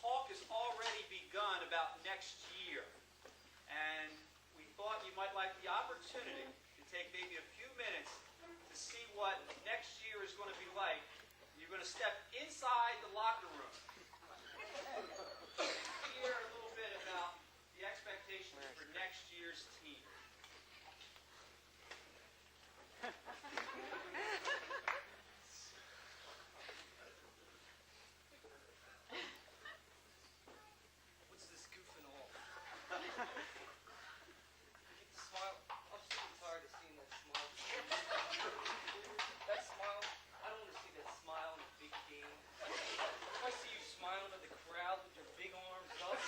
talk has already begun about next year. And we thought you might like the opportunity to take maybe a few minutes to see what next year is going to be like. You're going to step inside the locker room. Hear a little bit about the expectations for next year's team. What's this goofing off? Get the smile. I'm so tired of seeing that smile. That smile, I don't want to see that smile in a big game. If I see you smiling at the crowd with your big arms up,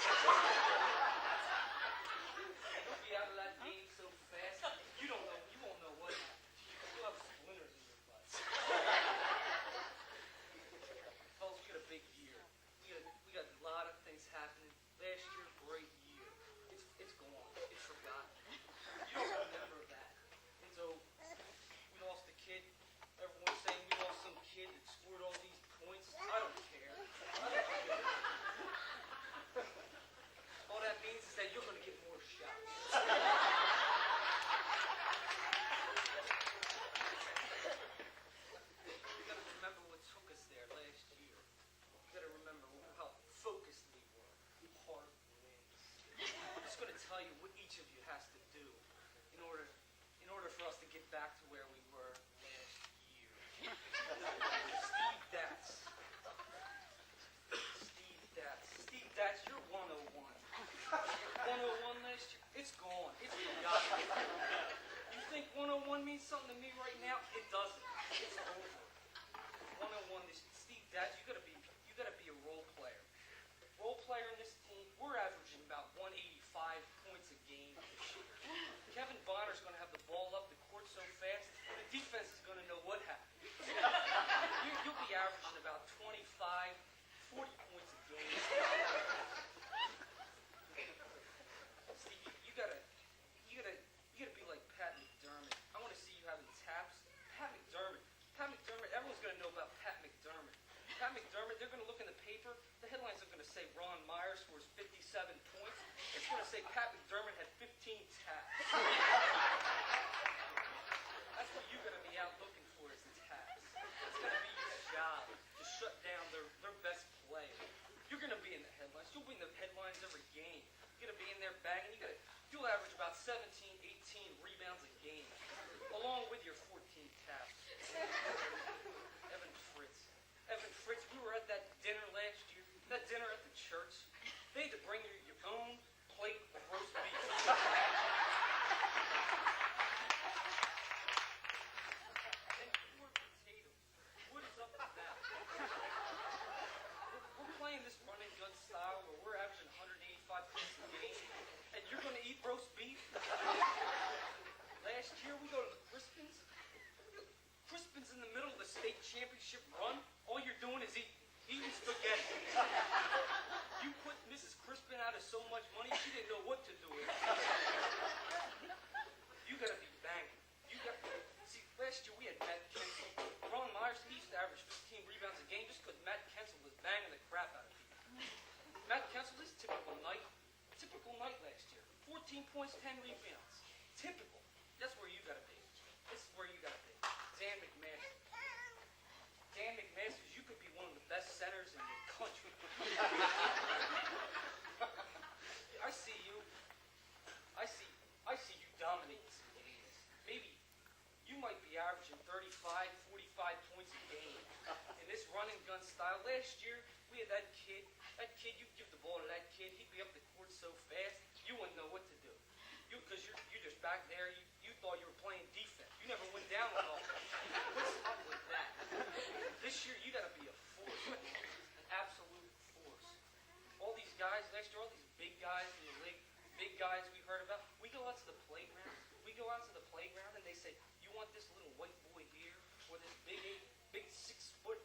you'll be out of that game so fast. You won't know what happened. You'll have splinters in your butt. Fellas, we got a big year. We got a lot of things happening. Last year, great year. It's gone. It's forgotten. You don't remember that. And so, we lost a kid. Everyone's saying we lost some kid that scored all these points. I don't care. All that means is that you're going to get more shots. You got to remember what took us there last year. You got to remember how focused we were. Heart wins. I'm just going to tell you what each of you has to do in order for us to get back to where we were last year. Steve Datz, you're 101. 101 last year, it's gone. It's forgotten. You think 101 means something to me right now? It doesn't. It's over. 101 this Steve Datz, you gotta be a role player. Role player in this team, we're averaging about 185 points a game this year. Kevin Bonner's going to have the ball up the court so fast, the defense is going to know what happened. You'll be averaging about 25, 40 points a game. Steve, you gotta be like Pat McDermott. I want to see you having taps. Pat McDermott, everyone's going to know about Pat McDermott. Pat McDermott, they're going to look in the paper. The headlines are going to say Ron Meyer scores 57 points. It's going to say Pat McDermott had 15 taps. That's what you're going to be out looking for is taps. It's going to be your job to shut down their best player. You're going to be in the headlines. You'll be in the headlines every game. You're going to be in there banging. You'll average about 17, 18 rebounds a game, along with your 14 taps. Evan Fritz, we were at that dinner last year, that dinner at the church. They had to bring your own plate of roast beef. And poor potatoes. What is up with that? We're playing this run and gun style where we're averaging 185 points a game, and you're going to eat roast beef? Last year we go to the Crispin's. Crispin's in the middle of the state championship run. All you're doing is eating spaghetti. You put Mrs. Crispin out of so much money, she didn't know what to do with it. You gotta be banging. See, last year we had Matt Kensel. Ron Myers, he used to average 15 rebounds a game just because Matt Kensel was banging the crap out of people. Matt Kensel, his typical night last year. 14 points, 10 rebounds. Typical. That's where you gotta be. This is where you gotta be. Dan McMasters, you could be one of the best centers in the country. I see you dominating some games. Maybe you might be averaging 35, 45 points a game. In this run and gun style, last year we had that kid, you give the ball to that kid, he'd be up the court so fast, you wouldn't know what to do. Because you're just back there, you thought you were playing defense. You never went down with all that. What's up with that? This year, you got to be a force, an absolute force. All these guys, next year, all these big guys in the league, big guys we heard about, we go out to the playground. And they say, you want this little white boy here, or this big 6'8"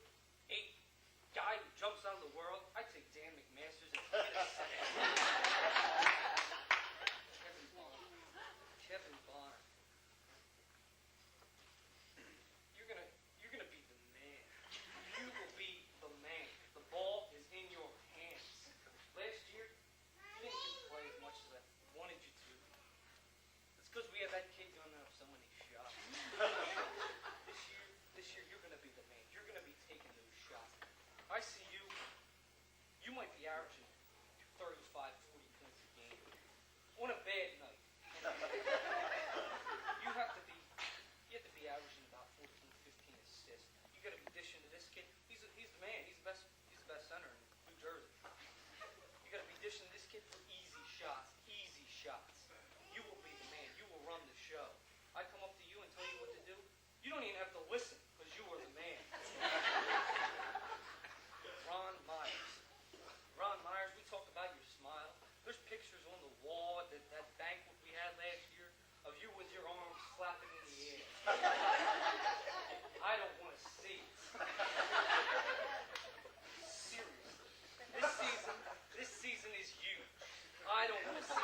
guy who jumps out of the world? I take Dan McMasters and get a second. Kevin Bonner. You're gonna be the man. You will be the man. The ball is in your hands. I don't want to see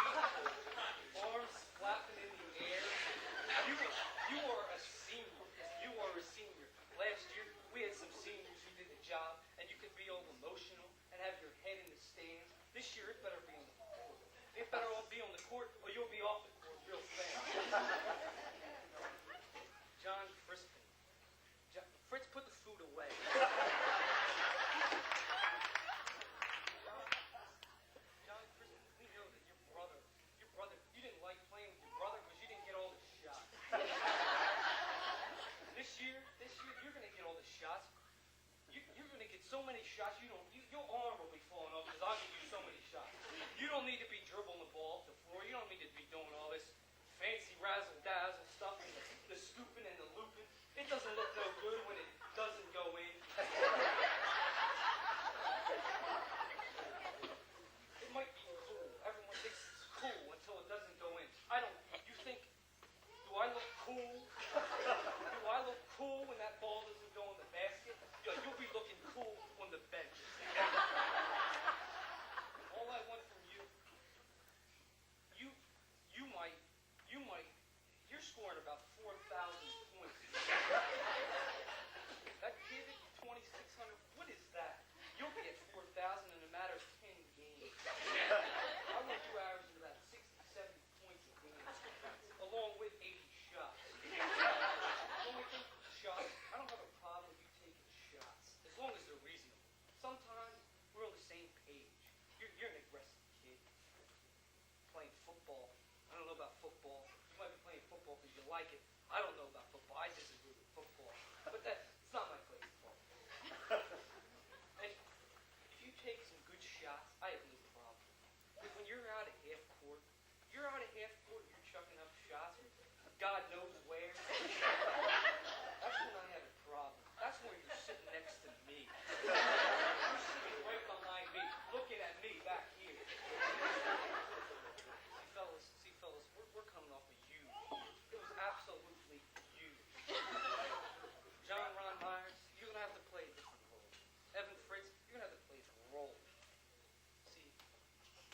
arms flapping in the air. You are a senior. You are a senior. Last year, we had some seniors who did the job, and you could be all emotional and have your head in the stands. This year, it better be on the court. It better all be on the court, or you'll be off the court real fast. John Crispin. Fritz, put the food away. John Crispin, we know that your brother, you didn't like playing with your brother because you didn't get all the shots. This year, you're going to get all the shots. You're going to get so many shots, your arm will be falling off because I'll give you so many shots. You don't need to be dribbling the ball off the floor. You don't need to be doing all this fancy razzle-dazzle stuff and the scooping and the looping. It doesn't look no good when it doesn't go in. It might be cool. Everyone thinks it's cool until it doesn't go in. You think, do I look cool? Do I look cool when that ball doesn't go in the basket? You'll be looking cool on the bench. All I want from you, you're scoring about 4,000 points. That kid at 2,600, what is that? You'll be at 4,000 in a matter of 10 games. I want you averaging about 60, 70 points a game, along with 80 shots. When we think shots, I don't have a problem with you taking shots, as long as they're reasonable. Sometimes we're on the same page. You're an aggressive kid. Playing football. I don't know about football. You might be playing football because you like it. I don't know about football. I disagree with football. But it's not my place to play. And if you take some good shots, I have no problem. But when you're out at half court, you're chucking up shots, God knows where. That's when I have a problem. That's when you're sitting next to me. You're sitting right behind me, looking at me back here. See, fellas, we're coming off a huge. It was absolutely huge. John Ron Myers, you're going to have to play a different role. Evan Fritz, you're going to have to play a role. See,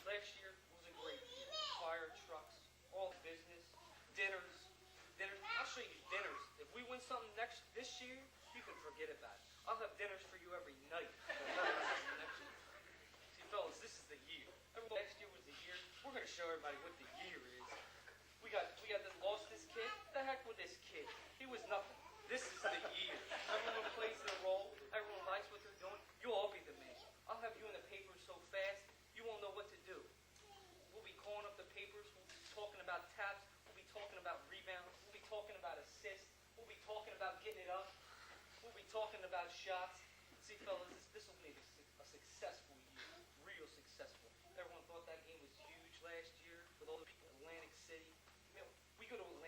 last year was a great year. Fire trucks, all business, dinners. I'll show you dinners. If we win something this year, you can forget about it. I'll have dinners for you every night. See, fellas, this is the year. Last year was the year. We're going to show everybody what the year is. We got lost this kid. The heck with this kid. He was nothing. This is the year. Everyone plays their role. Everyone likes what they're doing. You'll all be the man. I'll have you in the papers so fast, you won't know what to do. We'll be calling up the papers. We'll be talking about taps. We'll be talking about rebounds. We'll be talking about assists. We'll be talking about getting it up. We'll be talking about shots. See, fellas, this will be a successful year. Real successful. Everyone thought that game was huge last year with all the people in Atlantic City. We go to Atlantic